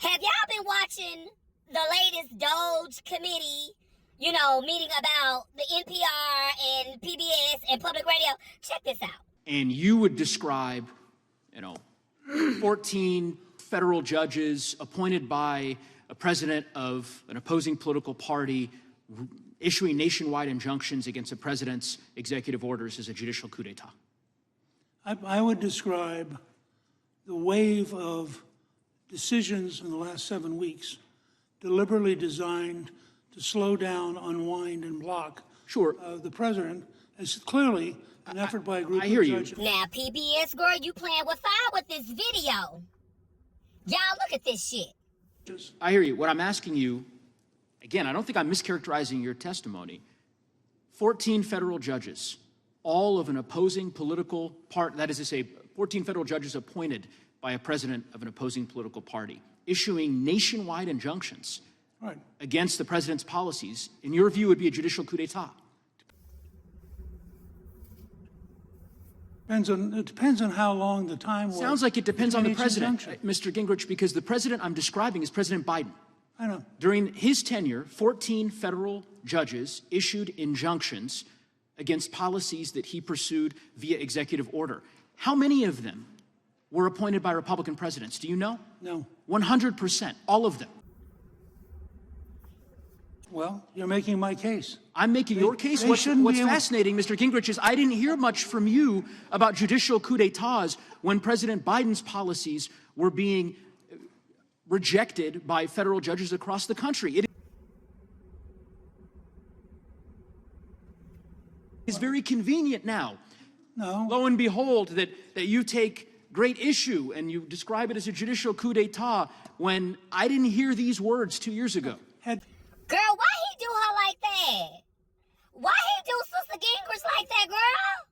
Have y'all been watching the latest Doge committee, meeting about the NPR and PBS and public radio? Check this out. And you would describe, 14 federal judges appointed by a president of an opposing political party issuing nationwide injunctions against the president's executive orders as a judicial coup d'etat. I would describe the wave of decisions in the last 7 weeks deliberately designed to slow down, unwind, and block the president as clearly an effort by a group of judges. Now, PBS girl, you playing with fire with this video. Y'all look at this shit. I hear you. What I'm asking you, again, I don't think I'm mischaracterizing your testimony. 14 federal judges, all of an opposing political party, that is to say, 14 federal judges appointed by a president of an opposing political party, issuing nationwide injunctions against the president's policies, in your view, would be a judicial coup d'etat. It depends on how long the time was. Sounds like it depends on the president, Mr. Gingrich, because the president I'm describing is President Biden. I know. During his tenure, 14 federal judges issued injunctions against policies that he pursued via executive order. How many of them were appointed by Republican presidents? Do you know? No. 100%, all of them. Well, you're making my case. I'm making your case. What's fascinating, Mr. Gingrich, is I didn't hear much from you about judicial coup d'etats when President Biden's policies were being rejected by federal judges across the country. It is very convenient now, lo and behold, that you take great issue and you describe it as a judicial coup d'etat when I didn't hear these words 2 years ago. Girl, why he do her like that? Why he do Sister Gingrich like that, girl?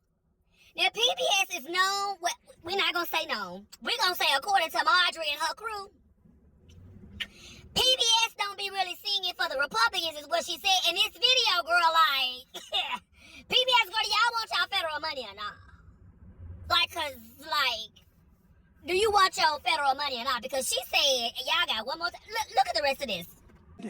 Now, PBS is known, we're not going to say known. We're going to say according to Marjorie and her crew. PBS don't be really singing for the Republicans is what she said in this video, girl, like, PBS, girl, y'all want y'all federal money or not? Do you want your federal money or not? Because she said, y'all got one more time. Look at the rest of this.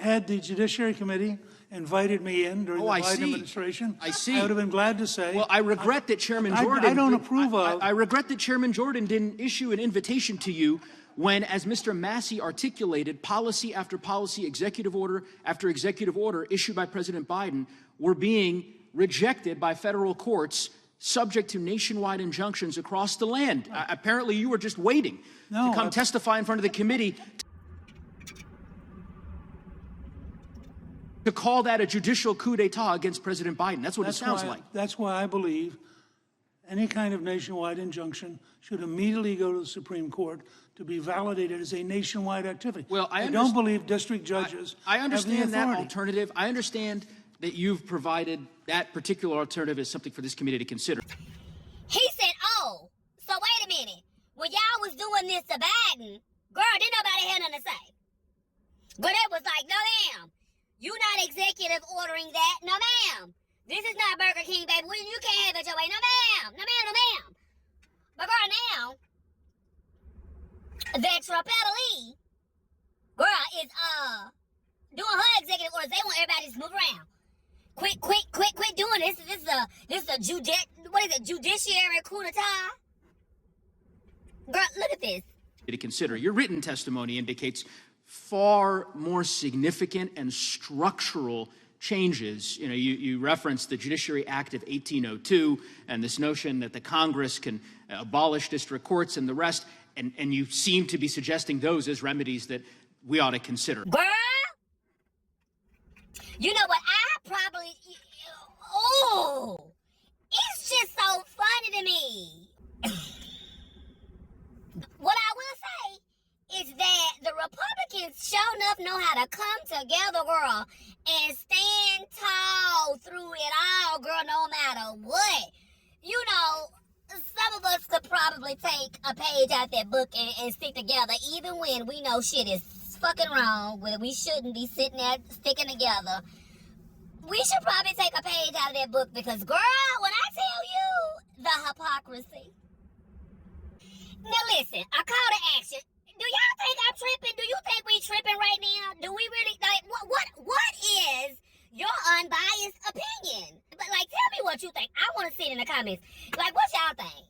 Had the Judiciary Committee invited me in during the Biden administration, I would have been glad to say. Well, I regret that Chairman Jordan. I don't approve of. I regret that Chairman Jordan didn't issue an invitation to you when, as Mr. Massey articulated, policy after policy, executive order after executive order issued by President Biden were being rejected by federal courts, subject to nationwide injunctions across the land. Apparently, you were just waiting to come testify in front of the committee to call that a judicial coup d'etat against President Biden. That's what it sounds like. That's why I believe any kind of nationwide injunction should immediately go to the Supreme Court to be validated as a nationwide activity. Well, I don't believe district judges I understand have the authority. that alternative. I understand that you've provided that particular alternative as something for this committee to consider. He said, oh, so wait a minute. When y'all was doing this to Biden, girl, didn't nobody have nothing to say. But it was like, no, ma'am. You not executive ordering that. No, ma'am. This is not Burger King, baby. You can't have it your way. No, ma'am. No, ma'am. No, ma'am. But girl, now, that Trapelli, girl, is doing her executive orders. They want everybody to move around. Quit doing this. This is a judiciary coup d'etat. Girl, look at this. To consider. Your written testimony indicates far more significant and structural changes. You referenced the Judiciary Act of 1802 and this notion that the Congress can abolish district courts and the rest, and you seem to be suggesting those as remedies that we ought to consider. Girl, you know what? It's just so funny to me. What I will say is that the Republicans sure enough know how to come together, girl, and stand tall through it all, girl, no matter what. Some of us could probably take a page out that book and stick together, even when we know shit is fucking wrong, where we shouldn't be sitting there sticking together. We should probably take a page out of that book because, girl, when I tell you the hypocrisy. Now listen, a call to action. Do y'all think I'm tripping? Do you think we what you think. I want to see it in the comments. Like, what y'all think?